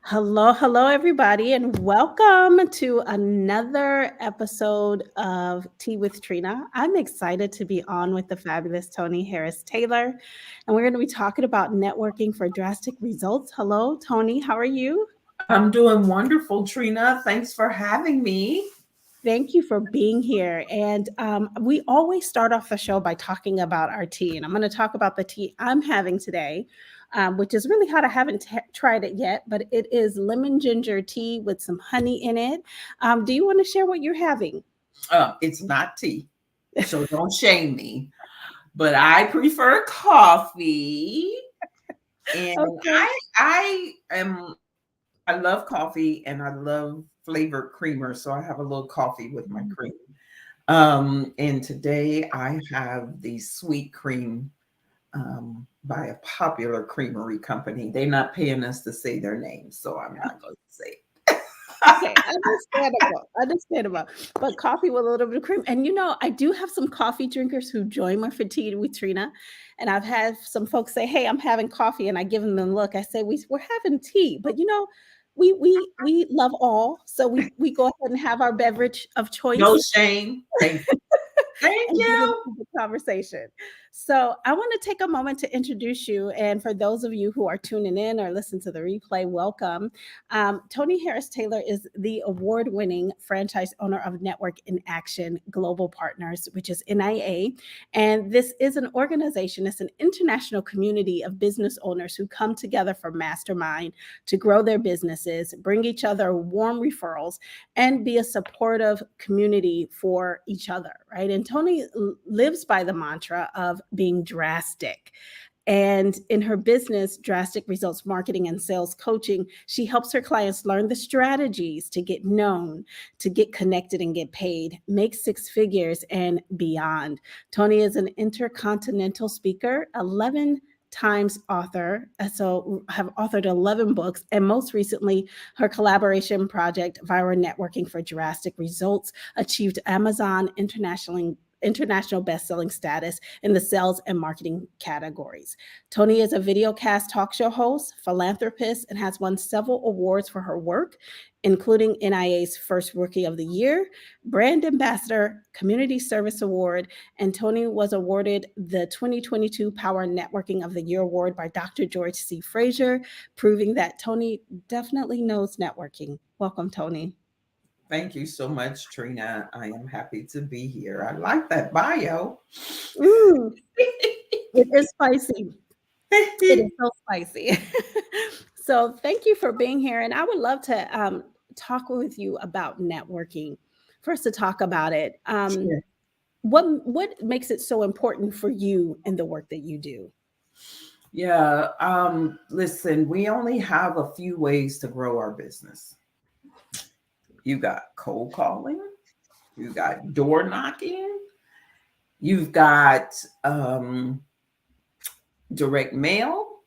Hello, hello, everybody, and welcome to another episode of Tea with Trina. I'm excited to be on with the fabulous Toni Harris Taylor, and we're going to be talking about networking for drastic results. Hello, Toni, how are you? I'm doing wonderful, Trina. Thanks for having me. Thank you for being here. And we always start off the show by talking about our tea. And I'm going to talk about the tea I'm having today, which is really hot. I haven't tried it yet, but it is lemon ginger tea with some honey in it. Do you want to share what you're having? It's not tea, so don't shame me. But I prefer coffee, and Okay. I love coffee and I love flavored creamer, so I have a little coffee with my cream. And today I have the sweet cream by a popular creamery company. They're not paying us to say their name, so I'm not going to say it. Okay, understandable, understandable. But coffee with a little bit of cream. And I do have some coffee drinkers who join my fatigue with Trina. And I've had some folks say, "Hey, I'm having coffee," and I give them a look. I say, "We're having tea," but we love all, so we go ahead and have our beverage of No choice shame. Thank you. Thank and get you. into the conversation. So I want to take a moment to introduce you. And for those of you who are tuning in or listen to the replay, welcome. Toni Harris Taylor is the award winning franchise owner of Network in Action Global Partners, which is NIA. And this is an organization, it's an international community of business owners who come together for mastermind to grow their businesses, bring each other warm referrals, and be a supportive community for each other, right? And Toni lives by the mantra of being drastic. And in her business, Drastic Results Marketing and Sales Coaching, she helps her clients learn the strategies to get known, to get connected and get paid, make six figures and beyond. Toni is an intercontinental speaker, 11 times author, so have authored 11 books, and most recently her collaboration project Viral Networking for Drastic Results achieved Amazon international best-selling status in the sales and marketing categories. Toni is a videocast talk show host, philanthropist, and has won several awards for her work, including NIA's First Rookie of the Year, Brand Ambassador, Community Service Award, and Toni was awarded the 2022 Power Networking of the Year Award by Dr. George C. Fraser, proving that Toni definitely knows networking. Welcome, Toni. Thank you so much, Trina. I am happy to be here. I like that bio. Mm, it is spicy. It is so spicy. So thank you for being here. And I would love to talk with you about networking. First, to talk about it. Sure. What makes it so important for you in the work that you do? Yeah. Listen, we only have a few ways to grow our business. You got cold calling, you got door knocking, you've got direct mail,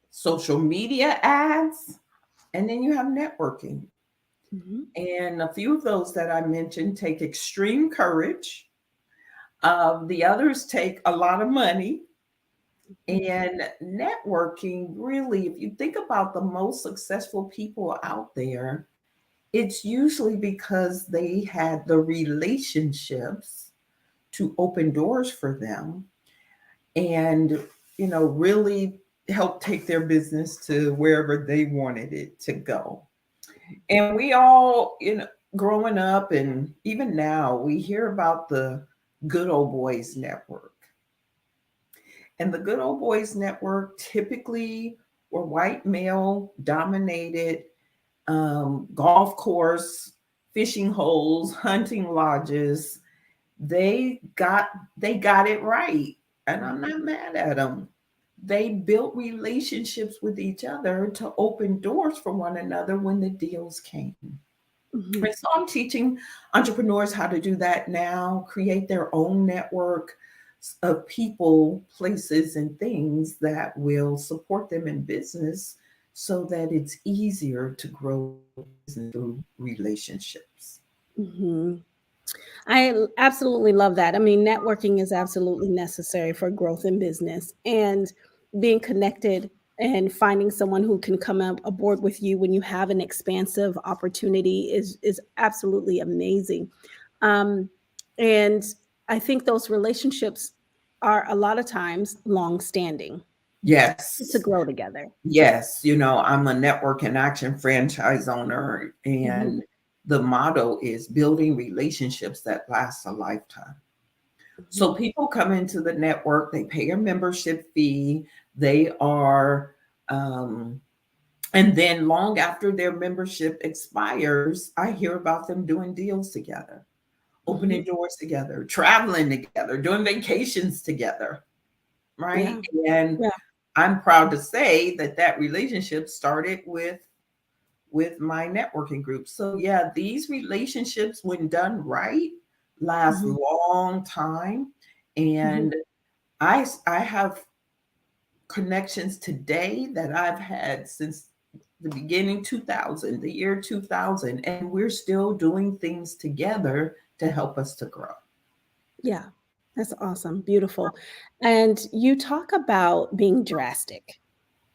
social media ads, and then you have networking. Mhm. And a few of those that I mentioned take extreme courage. The others take a lot of money. And networking, really, if you think about the most successful people out there, it's usually because they had the relationships to open doors for them and, really help take their business to wherever they wanted it to go. And we all, growing up and even now, we hear about the Good Old Boys Network. And the Good Old Boys Network typically were white male dominated, golf course, fishing holes, hunting lodges. They got it right, and I'm not mad at them. They built relationships with each other to open doors for one another when the deals came. Mhm. And so I'm teaching entrepreneurs how to do that now, create their own network of people, places, and things that will support them in business so that it's easier to grow business through relationships. Mhm. Absolutely love that. I mean, networking is absolutely necessary for growth in business and being connected and finding someone who can come aboard with you when you have an expansive opportunity is absolutely amazing. Um, and I think those relationships are a lot of times long standing to Yes. grow together. Yes. I'm a network and action franchise owner, Mhm, and the motto is building relationships that last a lifetime. So mhm. people come into the network, they pay a membership fee, they are, um, and then long after their membership expires, I hear about them doing deals together, opening Mhm. doors together, traveling together, doing vacations together, right? Yeah. And Yeah. I'm proud to say that that relationship started with my networking group. So yeah, these relationships, when done right, last Mhm. long time. Mhm. And I have connections today that I've had since the beginning 2000, the year 2000, and we're still doing things together to help us to grow. Yeah. That's awesome. Beautiful. And you talk about being drastic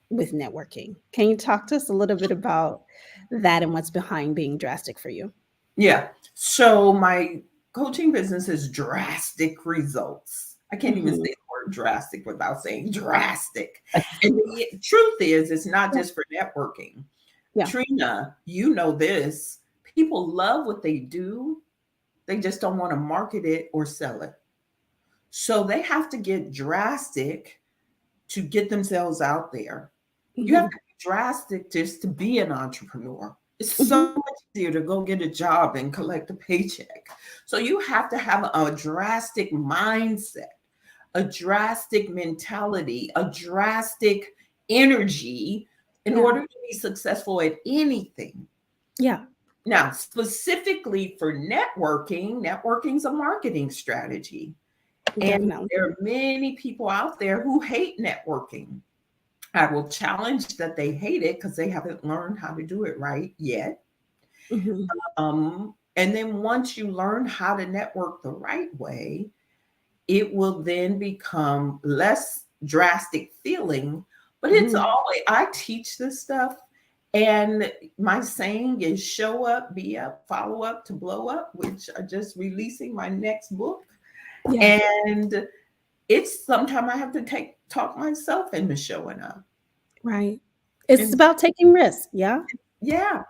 with networking. Can you talk to us a little bit about that and what's behind being drastic for you? Yeah. So my coaching business is drastic results. I can't even say Mhm. the word drastic without saying drastic. And the truth is, it's not Yeah. just for networking. Yeah. Trina, you know this. People love what they do, they just don't want to market it or sell it. So they have to get drastic to get themselves out there. You have Mhm. to be drastic just to be an entrepreneur. It's Mhm. so much easier to go get a job and collect a paycheck. So you have to have a drastic mindset, a drastic mentality, a drastic energy in Yeah. order to be successful at anything. Yeah. Now, specifically for networking, networking's a marketing strategy. And Definitely. there are many people out there who hate networking. I will challenge that they hate it because they haven't learned how to do it right yet. Mhm. And then once you learn how to network the right way, it will then become less drastic feeling. But it's Mhm. always, I teach this stuff. And my saying is show up, be up, follow up to blow up, which are just releasing my next book. Yeah. And it's sometimes I have to talk myself into showing up. Right. It's And about taking risks. Yeah. yeah,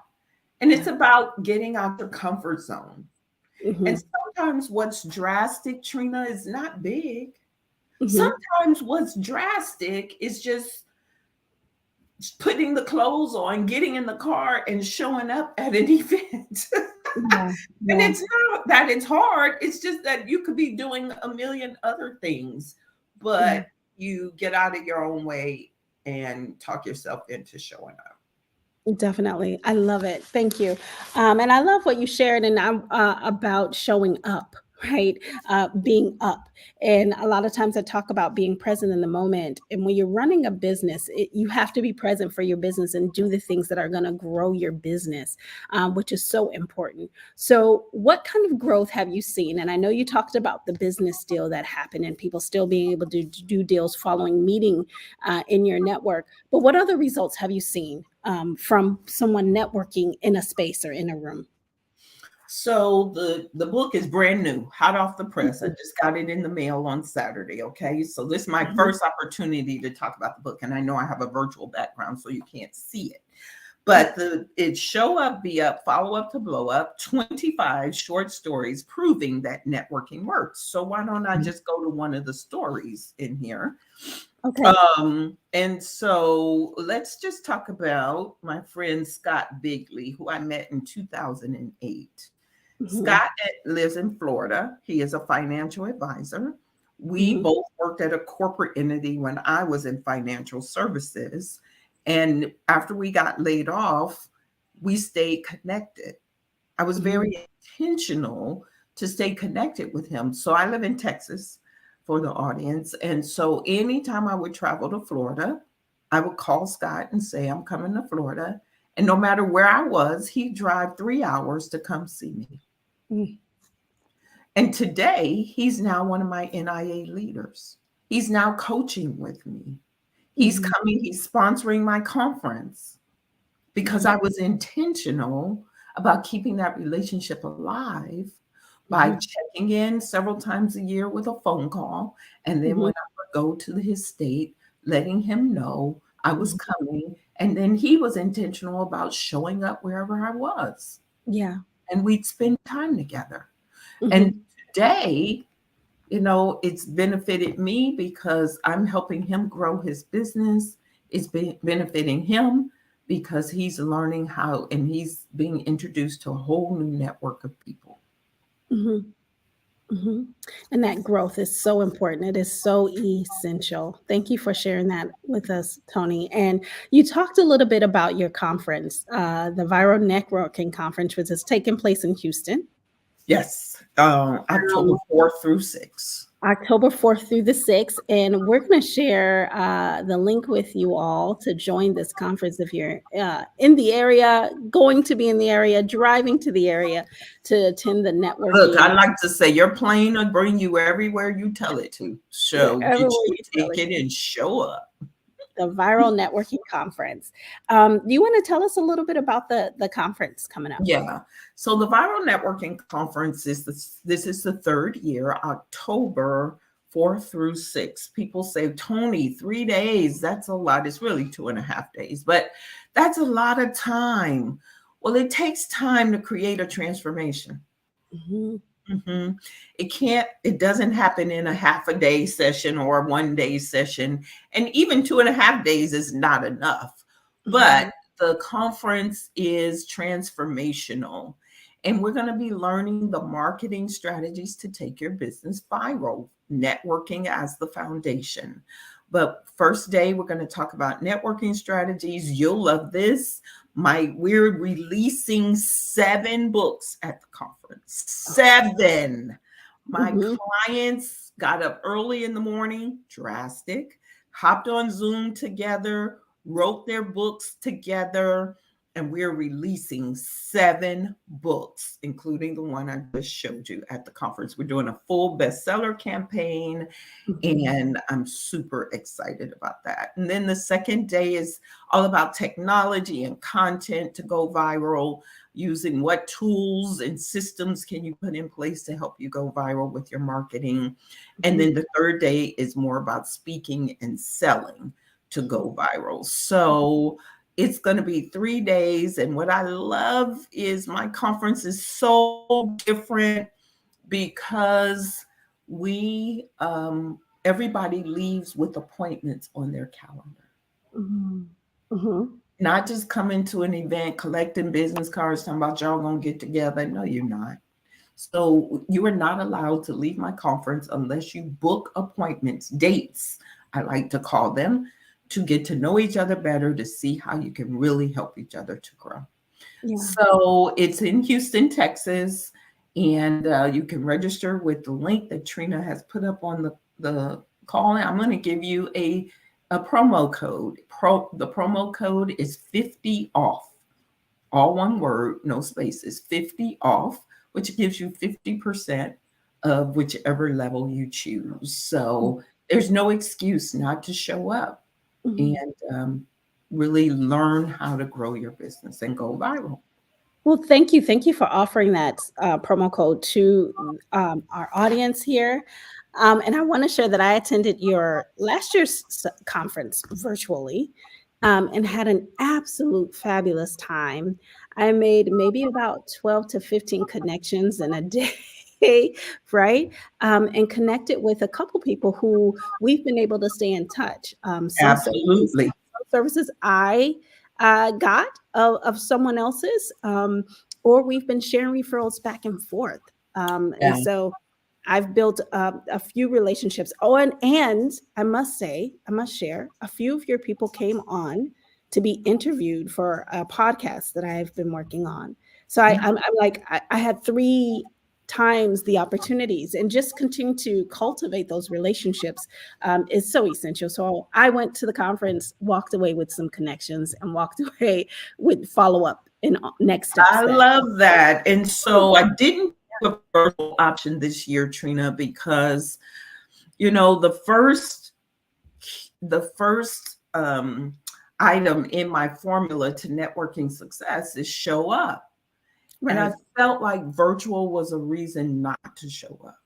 and it's Yeah. about getting out your comfort zone. And Mhm. sometimes what's drastic, Trina, is not big. Mhm. Sometimes what's drastic is just putting the clothes on, getting in the car, and showing up at an event. Yeah. And Yeah. it's not that it's hard, it's just that you could be doing a million other things, Yeah. but you get out of your own way and talk yourself into showing up. Definitely. I love it. Thank you. And I love what you shared and about showing up, right? Being up. And a lot of times I talk about being present in the moment. And when you're running a business, you have to be present for your business and do the things that are going to grow your business, which is so important. So, what kind of growth have you seen? And I know you talked about the business deal that happened and people still being able to do deals following meeting in your network. But what other results have you seen from someone networking in a space or in a room? So the book is brand new, hot off the press. I Mhm, just got it in the mail on Saturday. Okay, so this is my mhm, first opportunity to talk about the book, and I know I have a virtual background, so you can't see it. But it's show up, be up, follow up to blow up. 25 short stories proving that networking works. So why don't I mhm. just go to one of the stories in here? Okay. And so let's just talk about my friend Scott Bigley, who I met in 2008. Mhm, Scott lives in Florida. He is a financial advisor. We mhm, both worked at a corporate entity when I was in financial services. And after we got laid off, we stayed connected. I was mhm, very intentional to stay connected with him. So I live in Texas for the audience. And so anytime I would travel to Florida, I would call Scott and say, I'm coming to Florida. And no matter where I was, he'd drive 3 hours to come see me. mm, And today, he's now one of my NIA leaders. He's now coaching with me. He's coming, he's sponsoring my conference because Mhm. I was intentional about keeping that relationship alive by Mhm. checking in several times a year with a phone call. And then Mhm. when I would go to his state, letting him know I was Mhm. coming. And then he was intentional about showing up wherever I was. Yeah. And we'd spend time together. And Mhm. today, it's benefited me because I'm helping him grow his business. It's benefiting him because he's learning how and he's being introduced to a whole new network of people. Mhm. Mhm. And that growth is so important. It is so essential. Thank you for sharing that with us, Tony. And you talked a little bit about your conference, the Viral Networking Conference, which is taking place in Houston. Yes, October Um, 4th through 6th. October 4th through the 6th. And we're going to share the link with you all to join this conference if you're in the area, going to be in the area, driving to the area to attend the Look, I networking like to say your plane will bring you everywhere you tell it to. So get everywhere your you tell it. ticket and show up. The Viral Networking Conference. Do you want to tell us a little bit about the conference coming up? Yeah. So the Viral Networking Conference this is the third year, October 4th through 6th. People say, Tony, 3 days, that's a lot. It's really 2.5 days, but that's a lot of time. Well, it takes time to create a transformation. Mhm. Mhm. It doesn't happen in a half a day session or a 1 day session. And even 2.5 days is not enough. But Mhm. the conference is transformational. And we're going to be learning the marketing strategies to take your business viral, networking as the foundation. But first day, we're going to talk about networking strategies. You'll love this. We're releasing 7 books at the conference. Okay. 7. My Mhm. clients got up early in the morning, Drastic, hopped on Zoom together, wrote their books together, and we're releasing 7 books, including the one I just showed you at the conference. We're doing a full bestseller campaign, Mhm. and I'm super excited about that. And then the second day is all about technology and content to go viral, using what tools and systems can you put in place to help you go viral with your marketing. And Mhm. then the third day is more about speaking and selling to Mhm. go viral. So it's going to be 3 days. And what I love is my conference is so different because we everybody leaves with appointments on their calendar, Mhm. Mhm. not just coming to an event collecting business cards talking about y'all gonna get together. No, you're not. So you are not allowed to leave my conference unless you book appointments, dates, I like to call them, to get to know each other better, to see how you can really help each other to grow. Yeah. So it's in Houston, Texas, and you can register with the link that Trina has put up on the call. And I'm going to give you a promo code. The promo code is 50 off. All one word, no spaces, 50 off, which gives you 50% of whichever level you choose. So there's no excuse not to show up Mhm. and really learn how to grow your business and go viral. Well, thank you. Thank you for offering that promo code to our audience here. And I want to share that I attended your last year's conference virtually and had an absolute fabulous time. I made maybe about 12 to 15 connections in a day, right? And connected with a couple people who we've been able to stay in touch. Absolutely. Some services I got of someone else's, or we've been sharing referrals back and forth. And Yeah. so I've built a few relationships. Oh, and I must say, I must share, a few of your people came on to be interviewed for a podcast that I've been working on. So I'm like, I had 3 times the opportunities, and just continue to cultivate those relationships is so essential. So I went to the conference, walked away with some connections, and walked away with follow up and next steps I that. love that. And so I didn't do a virtual option this year, Trina, because the first item in my formula to networking success is show up. And I Right. felt like virtual was a reason not to show up.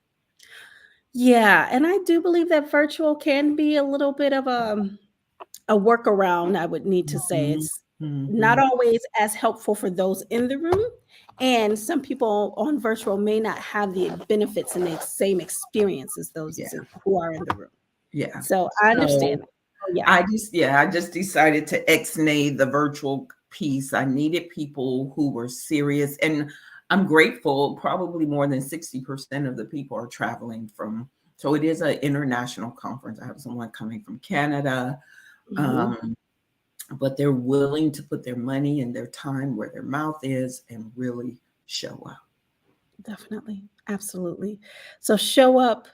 Yeah, and I do believe that virtual can be a little bit of a workaround, I would need to say. Mhm, It's not mhm. always as helpful for those in the room, and some people on virtual may not have the benefits and the same experience as those Yeah, who are in the room. yeah. So I understand So that. Oh, yeah. I just decided to ex-nay the virtual piece. I needed people who were serious, and I'm grateful. Probably more than 60% of the people are traveling from. So it is an international conference. I have someone coming from Canada, Mhm. um, but they're willing to put their money and their time where their mouth is and really show up. Definitely. Absolutely. So show up,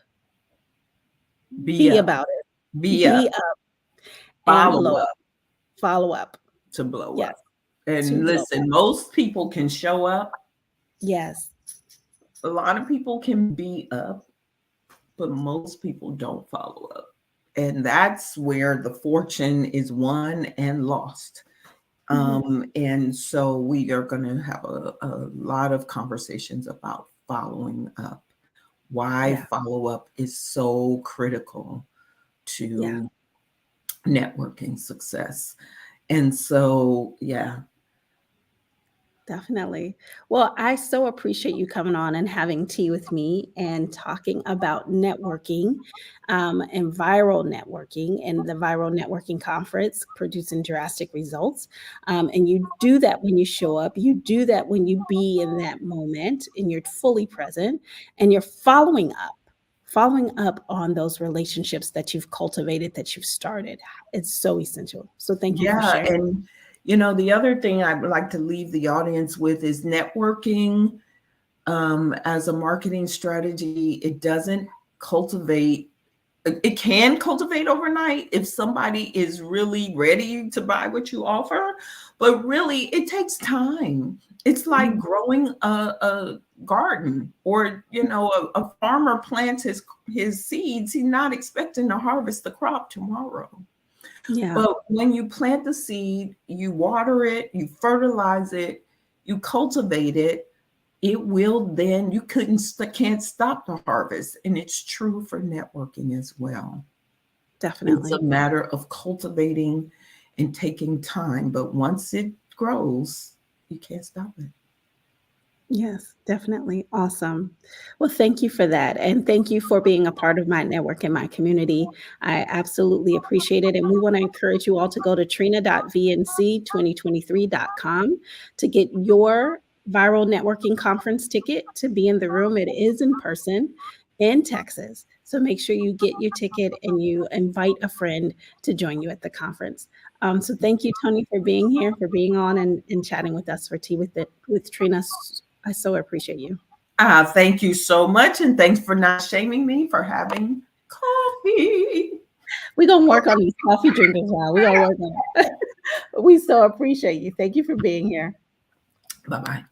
Be be up, about it. be up, Be up and follow blow up. up Follow up. to blow Yes, up. to And blow listen, up. most people can show up. Yes, A lot of people can be up, but most people don't follow up. And that's where the fortune is won and lost. mhm, And so we are going to have a lot of conversations about following up, why yeah, follow up is so critical yeah. to networking success. And so, yeah, Definitely. Well, I so appreciate you coming on and having tea with me and talking about networking and viral networking and the viral networking conference producing drastic results. And you do that when you show up, you do that when you be in that moment and you're fully present and you're following up on those relationships that you've cultivated, that you've started. It's so essential. So thank you for yeah. sharing. And, the other thing I would like to leave the audience with is networking as a marketing strategy. It doesn't cultivate, it can cultivate overnight if somebody is really ready to buy what you offer, but really it takes time. It's like Mhm. growing a garden, or a farmer plants his seeds. He's not expecting to harvest the crop tomorrow. Yeah, But when you plant the seed, you water it, you fertilize it, you cultivate it, it will then, can't stop the harvest. And it's true for networking as well. It's a definitely. matter of cultivating and taking time, but once it grows, you can't stop it. Yes, definitely. Awesome. Well, thank you for that. And thank you for being a part of my network and my community. I absolutely appreciate it. And we want to encourage you all to go to trina.vnc2023.com to get your viral networking conference ticket to be in the room. It is in person in Texas. So make sure you get your ticket and you invite a friend to join you at the conference. So thank you, Toni, for being here, for being on and chatting with us for Tea with Trina. I so appreciate you. Thank you so much. And thanks for not shaming me for having coffee. We're gonna work on these coffee drinkers now. We're gonna work on it. We so appreciate you. Thank you for being here. Bye bye.